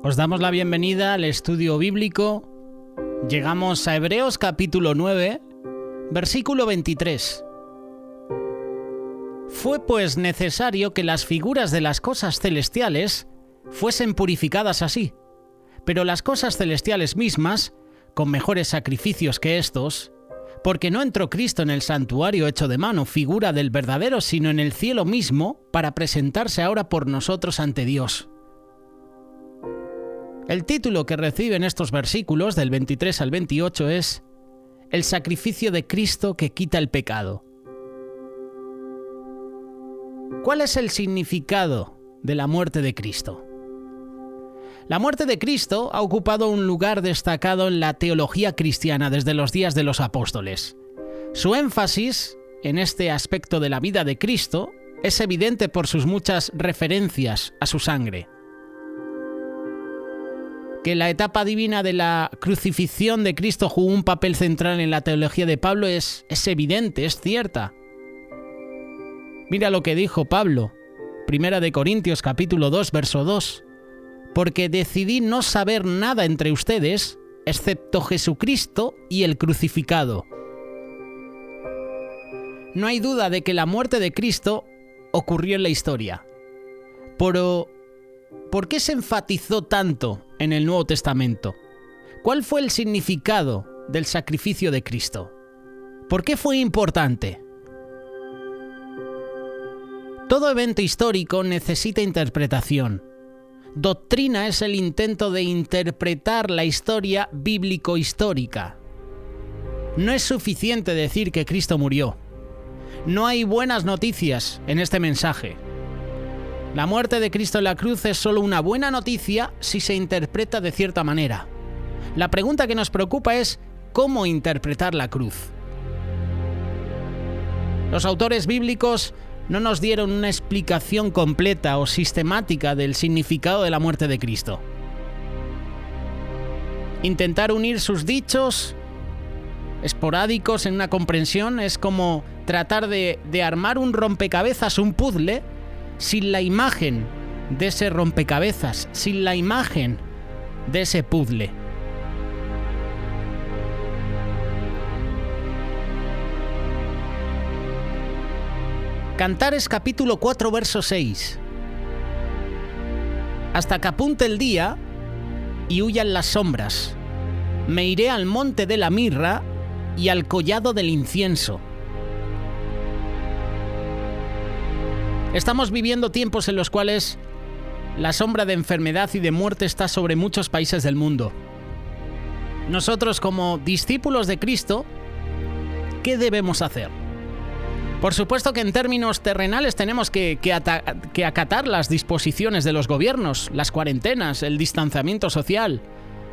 Os damos la bienvenida al estudio bíblico. Llegamos a Hebreos capítulo 9, versículo 23. Fue pues necesario que las figuras de las cosas celestiales fuesen purificadas así, pero las cosas celestiales mismas, con mejores sacrificios que estos, porque no entró Cristo en el santuario hecho de mano, figura del verdadero, sino en el cielo mismo, para presentarse ahora por nosotros ante Dios. El título que reciben estos versículos, del 23 al 28, es El sacrificio de Cristo que quita el pecado. ¿Cuál es el significado de la muerte de Cristo? La muerte de Cristo ha ocupado un lugar destacado en la teología cristiana desde los días de los apóstoles. Su énfasis en este aspecto de la vida de Cristo es evidente por sus muchas referencias a su sangre. Que la etapa divina de la crucifixión de Cristo jugó un papel central en la teología de Pablo es evidente, es cierta. Mira lo que dijo Pablo, 1 Corintios capítulo 2, verso 2. Porque decidí no saber nada entre ustedes, excepto Jesucristo y el crucificado. No hay duda de que la muerte de Cristo ocurrió en la historia. Pero, ¿por qué se enfatizó tanto en el Nuevo Testamento? ¿Cuál fue el significado del sacrificio de Cristo? ¿Por qué fue importante? Todo evento histórico necesita interpretación. Doctrina es el intento de interpretar la historia bíblico-histórica. No es suficiente decir que Cristo murió. No hay buenas noticias en este mensaje. La muerte de Cristo en la cruz es solo una buena noticia si se interpreta de cierta manera. La pregunta que nos preocupa es ¿cómo interpretar la cruz? Los autores bíblicos no nos dieron una explicación completa o sistemática del significado de la muerte de Cristo. Intentar unir sus dichos esporádicos en una comprensión es como tratar de armar un rompecabezas, un puzzle, sin la imagen de ese rompecabezas, sin la imagen de ese puzzle. Cantares capítulo 4, verso 6. Hasta que apunte el día y huyan las sombras, me iré al monte de la mirra y al collado del incienso. Estamos viviendo tiempos en los cuales la sombra de enfermedad y de muerte está sobre muchos países del mundo. Nosotros, como discípulos de Cristo, ¿qué debemos hacer? Por supuesto que en términos terrenales tenemos que acatar las disposiciones de los gobiernos, las cuarentenas, el distanciamiento social,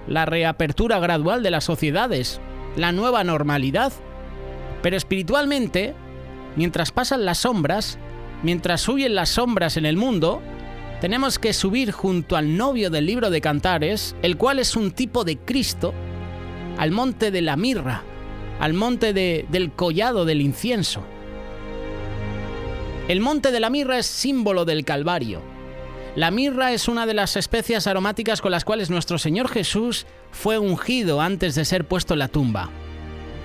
la reapertura gradual de las sociedades, la nueva normalidad. Pero espiritualmente, mientras pasan las sombras, mientras huyen las sombras en el mundo, tenemos que subir junto al novio del libro de Cantares, el cual es un tipo de Cristo, al monte de la mirra, al monte del collado del incienso. El monte de la mirra es símbolo del Calvario. La mirra es una de las especias aromáticas con las cuales nuestro Señor Jesús fue ungido antes de ser puesto en la tumba.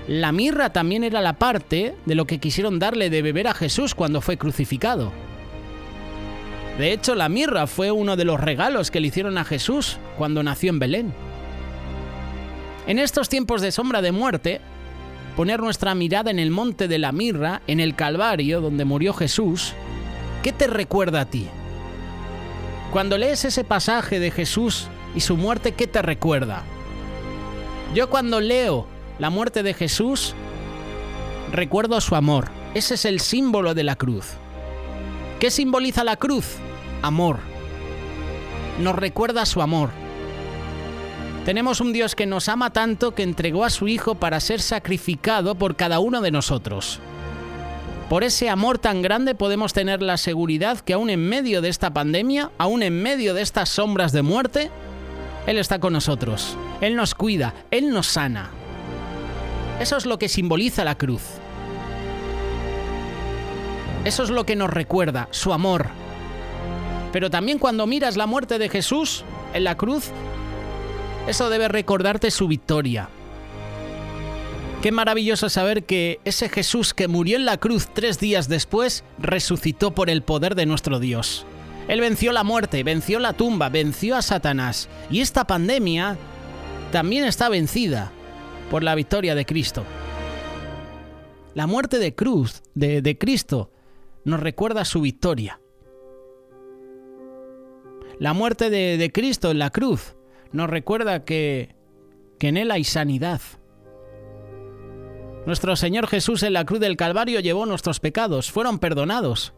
La mirra también era la parte de lo que quisieron darle de beber a Jesús cuando fue crucificado. De hecho, la mirra fue uno de los regalos que le hicieron a Jesús cuando nació en Belén. En estos tiempos de sombra de muerte, poner nuestra mirada en el monte de la mirra, en el Calvario, donde murió Jesús, ¿qué te recuerda a ti? Cuando lees ese pasaje de Jesús y su muerte, ¿qué te recuerda? Yo cuando leo la muerte de Jesús, recuerdo su amor. Ese es el símbolo de la cruz. ¿Qué simboliza la cruz? Amor. Nos recuerda su amor. Tenemos un Dios que nos ama tanto que entregó a su Hijo para ser sacrificado por cada uno de nosotros. Por ese amor tan grande podemos tener la seguridad que aún en medio de esta pandemia, aún en medio de estas sombras de muerte, Él está con nosotros. Él nos cuida, Él nos sana. Eso es lo que simboliza la cruz. Eso es lo que nos recuerda, su amor. Pero también cuando miras la muerte de Jesús, en la cruz, eso debe recordarte su victoria. Qué maravilloso saber que ese Jesús que murió en la cruz 3 días después, resucitó por el poder de nuestro Dios. Él venció la muerte, venció la tumba, venció a Satanás. Y esta pandemia también está vencida por la victoria de Cristo. La muerte de cruz de Cristo nos recuerda su victoria. La muerte de Cristo en la cruz nos recuerda que en Él hay sanidad. Nuestro Señor Jesús en la cruz del Calvario llevó nuestros pecados, fueron perdonados.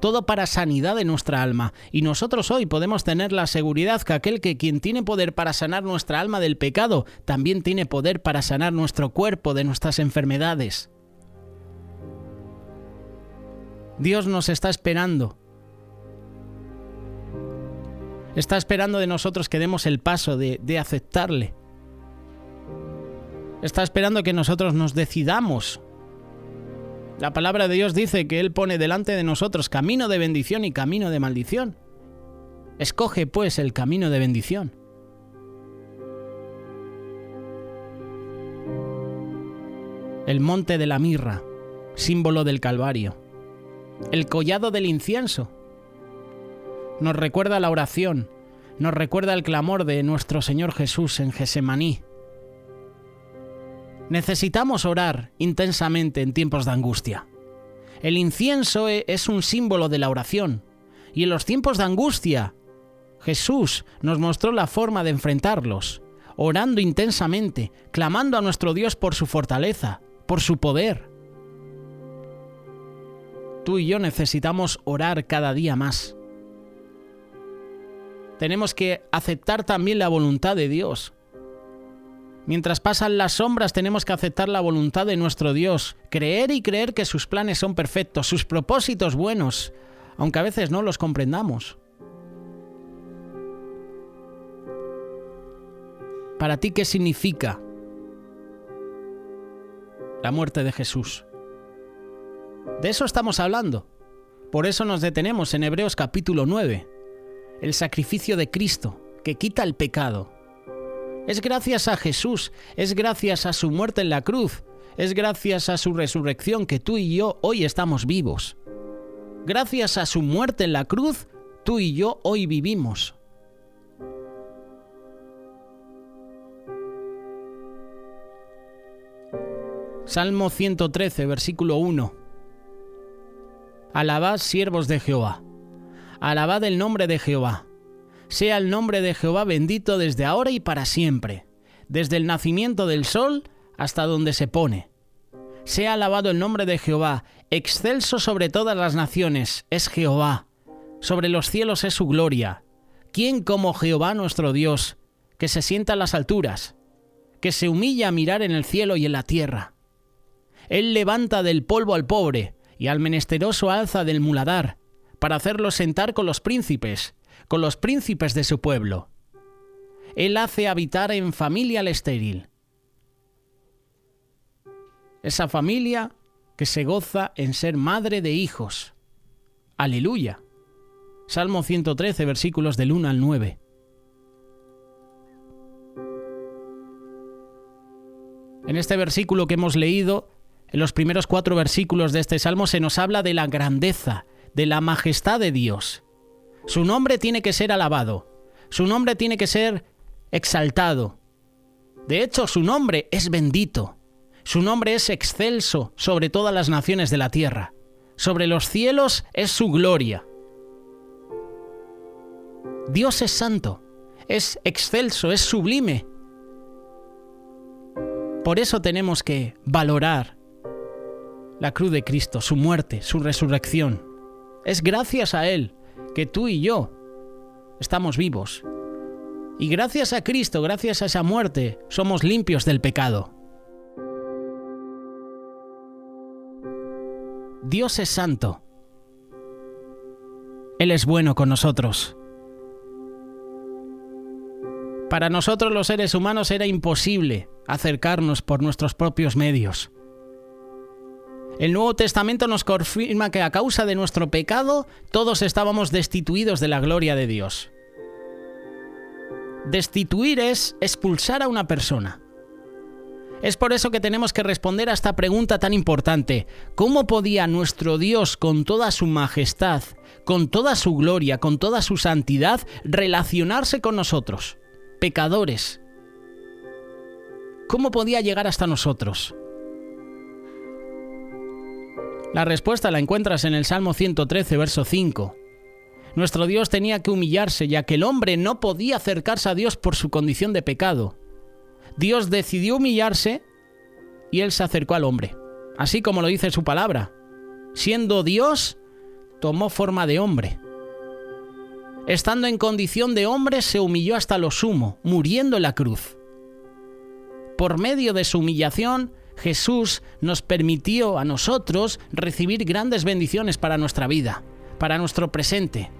Todo para sanidad de nuestra alma. Y nosotros hoy podemos tener la seguridad que quien tiene poder para sanar nuestra alma del pecado, también tiene poder para sanar nuestro cuerpo de nuestras enfermedades. Dios nos está esperando. Está esperando de nosotros que demos el paso de aceptarle. Está esperando que nosotros nos decidamos. La palabra de Dios dice que Él pone delante de nosotros camino de bendición y camino de maldición. Escoge pues el camino de bendición. El monte de la mirra, símbolo del Calvario. El collado del incienso. Nos recuerda la oración, nos recuerda el clamor de nuestro Señor Jesús en Getsemaní. Necesitamos orar intensamente en tiempos de angustia. El incienso es un símbolo de la oración. Y en los tiempos de angustia, Jesús nos mostró la forma de enfrentarlos, orando intensamente, clamando a nuestro Dios por su fortaleza, por su poder. Tú y yo necesitamos orar cada día más. Tenemos que aceptar también la voluntad de Dios. Mientras pasan las sombras, tenemos que aceptar la voluntad de nuestro Dios, creer que sus planes son perfectos, sus propósitos buenos, aunque a veces no los comprendamos. ¿Para ti qué significa la muerte de Jesús? De eso estamos hablando. Por eso nos detenemos en Hebreos capítulo 9. El sacrificio de Cristo, que quita el pecado. Es gracias a Jesús, es gracias a su muerte en la cruz, es gracias a su resurrección que tú y yo hoy estamos vivos. Gracias a su muerte en la cruz, tú y yo hoy vivimos. Salmo 113, versículo 1. Alabad, siervos de Jehová. Alabad el nombre de Jehová. Sea el nombre de Jehová bendito desde ahora y para siempre, desde el nacimiento del sol hasta donde se pone. Sea alabado el nombre de Jehová, excelso sobre todas las naciones, es Jehová. Sobre los cielos es su gloria. ¿Quién como Jehová nuestro Dios, que se sienta en las alturas, que se humilla a mirar en el cielo y en la tierra? Él levanta del polvo al pobre, y al menesteroso alza del muladar, para hacerlo sentar con los príncipes de su pueblo. Él hace habitar en familia al estéril. Esa familia que se goza en ser madre de hijos. Aleluya. Salmo 113, versículos del 1 al 9. En este versículo que hemos leído, en los primeros 4 versículos de este salmo, se nos habla de la grandeza, de la majestad de Dios. Su nombre tiene que ser alabado. Su nombre tiene que ser exaltado. De hecho, su nombre es bendito. Su nombre es excelso sobre todas las naciones de la tierra. Sobre los cielos es su gloria. Dios es santo, es excelso, es sublime. Por eso tenemos que valorar la cruz de Cristo, su muerte, su resurrección. Es gracias a Él que tú y yo estamos vivos. Y gracias a Cristo, gracias a esa muerte, somos limpios del pecado. Dios es santo. Él es bueno con nosotros. Para nosotros los seres humanos era imposible acercarnos por nuestros propios medios. El Nuevo Testamento nos confirma que a causa de nuestro pecado todos estábamos destituidos de la gloria de Dios. Destituir es expulsar a una persona. Es por eso que tenemos que responder a esta pregunta tan importante. ¿Cómo podía nuestro Dios, con toda su majestad, con toda su gloria, con toda su santidad, relacionarse con nosotros, pecadores? ¿Cómo podía llegar hasta nosotros? La respuesta la encuentras en el Salmo 113, verso 5. Nuestro Dios tenía que humillarse, ya que el hombre no podía acercarse a Dios por su condición de pecado. Dios decidió humillarse y Él se acercó al hombre, así como lo dice su palabra. Siendo Dios, tomó forma de hombre. Estando en condición de hombre, se humilló hasta lo sumo, muriendo en la cruz. Por medio de su humillación, Jesús nos permitió a nosotros recibir grandes bendiciones para nuestra vida, para nuestro presente,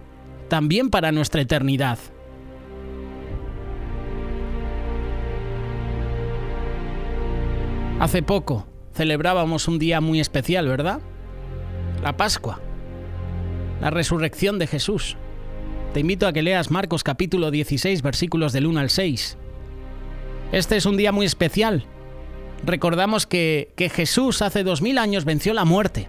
también para nuestra eternidad. Hace poco celebrábamos un día muy especial, ¿verdad? La Pascua, la resurrección de Jesús. Te invito a que leas Marcos capítulo 16, versículos del 1 al 6. Este es un día muy especial. Recordamos que Jesús hace 2000 años venció la muerte.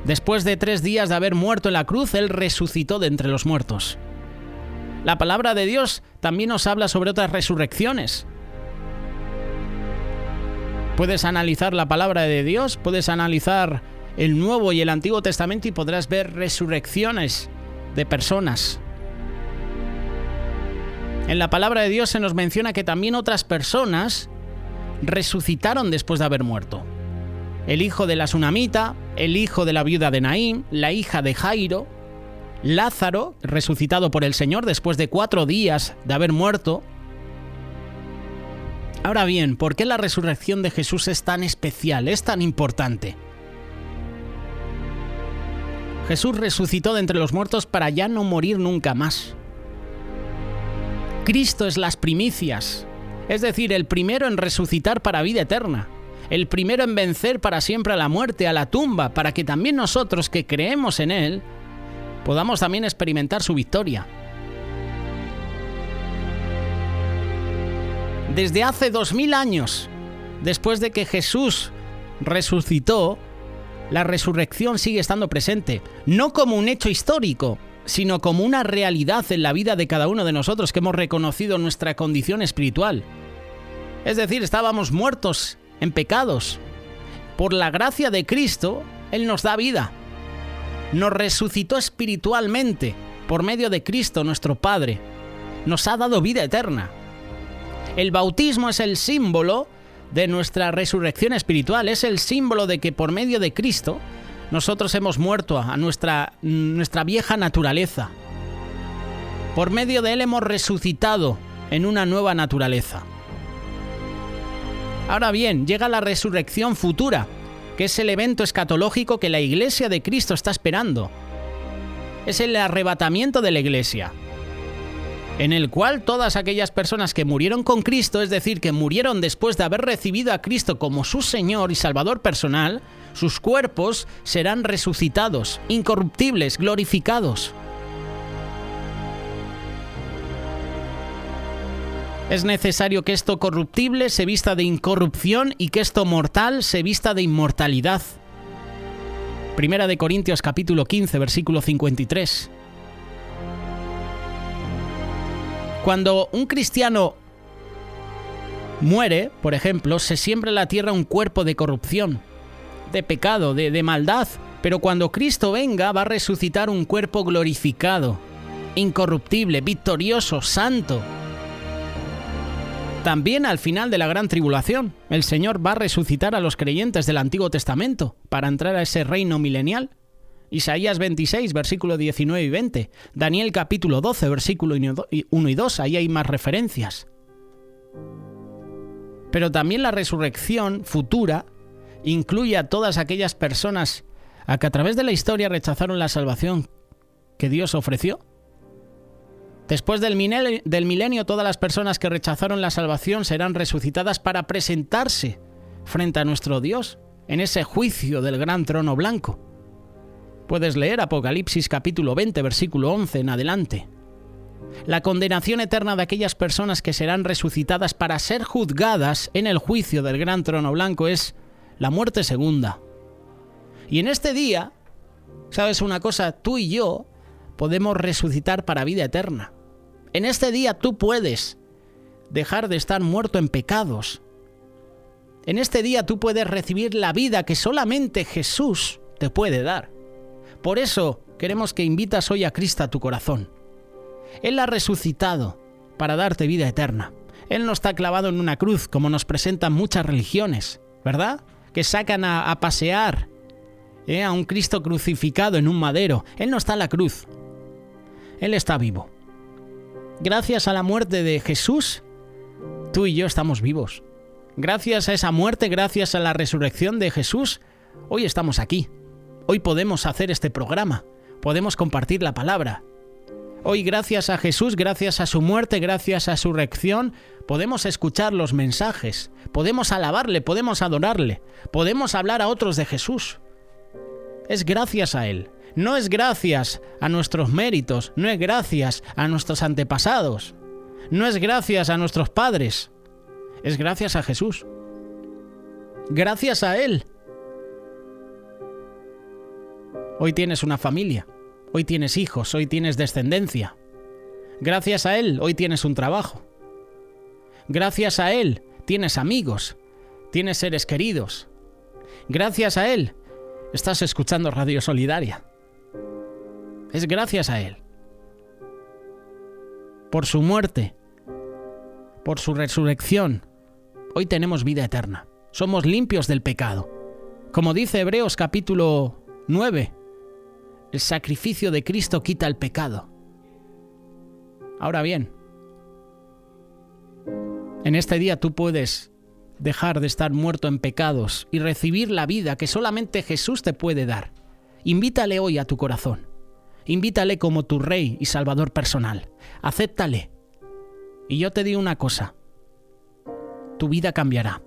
Después de 3 días de haber muerto en la cruz, Él resucitó de entre los muertos. La palabra de Dios también nos habla sobre otras resurrecciones. Puedes analizar la palabra de Dios, puedes analizar el Nuevo y el Antiguo Testamento y podrás ver resurrecciones de personas. En la palabra de Dios se nos menciona que también otras personas resucitaron después de haber muerto. El hijo de la Sunamita, el hijo de la viuda de Naín, la hija de Jairo, Lázaro, resucitado por el Señor después de 4 días de haber muerto. Ahora bien, ¿por qué la resurrección de Jesús es tan especial, es tan importante? Jesús resucitó de entre los muertos para ya no morir nunca más. Cristo es las primicias, es decir, el primero en resucitar para vida eterna, el primero en vencer para siempre a la muerte, a la tumba, para que también nosotros que creemos en Él podamos también experimentar su victoria. Desde hace 2000 años, después de que Jesús resucitó, la resurrección sigue estando presente, no como un hecho histórico, sino como una realidad en la vida de cada uno de nosotros que hemos reconocido nuestra condición espiritual. Es decir, estábamos muertos en pecados. Por la gracia de Cristo, Él nos da vida. Nos resucitó espiritualmente por medio de Cristo, nuestro Padre. Nos ha dado vida eterna. El bautismo es el símbolo de nuestra resurrección espiritual, es el símbolo de que por medio de Cristo nosotros hemos muerto a nuestra vieja naturaleza. Por medio de Él hemos resucitado en una nueva naturaleza. Ahora bien, llega la resurrección futura, que es el evento escatológico que la Iglesia de Cristo está esperando. Es el arrebatamiento de la Iglesia, en el cual todas aquellas personas que murieron con Cristo, es decir, que murieron después de haber recibido a Cristo como su Señor y Salvador personal, sus cuerpos serán resucitados, incorruptibles, glorificados. Es necesario que esto corruptible se vista de incorrupción y que esto mortal se vista de inmortalidad. Primera de Corintios capítulo 15, versículo 53. Cuando un cristiano muere, por ejemplo, se siembra en la tierra un cuerpo de corrupción, de pecado, de maldad, pero cuando Cristo venga va a resucitar un cuerpo glorificado, incorruptible, victorioso, santo. También al final de la gran tribulación, el Señor va a resucitar a los creyentes del Antiguo Testamento para entrar a ese reino milenial. Isaías 26, versículo 19 y 20. Daniel capítulo 12, versículo 1 y 2. Ahí hay más referencias. Pero también la resurrección futura incluye a todas aquellas personas a que a través de la historia rechazaron la salvación que Dios ofreció. Después del milenio, todas las personas que rechazaron la salvación serán resucitadas para presentarse frente a nuestro Dios en ese juicio del gran trono blanco. Puedes leer Apocalipsis capítulo 20, versículo 11 en adelante. La condenación eterna de aquellas personas que serán resucitadas para ser juzgadas en el juicio del gran trono blanco es la muerte segunda. Y en este día, ¿sabes una cosa? Tú y yo podemos resucitar para vida eterna. En este día tú puedes dejar de estar muerto en pecados. En este día tú puedes recibir la vida que solamente Jesús te puede dar. Por eso queremos que invitas hoy a Cristo a tu corazón. Él ha resucitado para darte vida eterna. Él no está clavado en una cruz como nos presentan muchas religiones, ¿verdad? Que sacan a pasear a un Cristo crucificado en un madero. Él no está en la cruz. Él está vivo. Gracias a la muerte de Jesús, tú y yo estamos vivos. Gracias a esa muerte, gracias a la resurrección de Jesús, hoy estamos aquí. Hoy podemos hacer este programa. Podemos compartir la palabra. Hoy, gracias a Jesús, gracias a su muerte, gracias a su resurrección, podemos escuchar los mensajes. Podemos alabarle, podemos adorarle. Podemos hablar a otros de Jesús. Es gracias a Él. No es gracias a nuestros méritos, no es gracias a nuestros antepasados, no es gracias a nuestros padres, es gracias a Jesús. Gracias a Él. Hoy tienes una familia, hoy tienes hijos, hoy tienes descendencia. Gracias a Él, hoy tienes un trabajo. Gracias a Él, tienes amigos, tienes seres queridos. Gracias a Él, estás escuchando Radio Solidaria. Es gracias a Él. Por su muerte, por su resurrección, hoy tenemos vida eterna. Somos limpios del pecado. Como dice Hebreos capítulo 9, el sacrificio de Cristo quita el pecado. Ahora bien, en este día tú puedes dejar de estar muerto en pecados y recibir la vida que solamente Jesús te puede dar. Invítale hoy a tu corazón. Invítale como tu Rey y Salvador personal. Acéptale. Y yo te digo una cosa. Tu vida cambiará.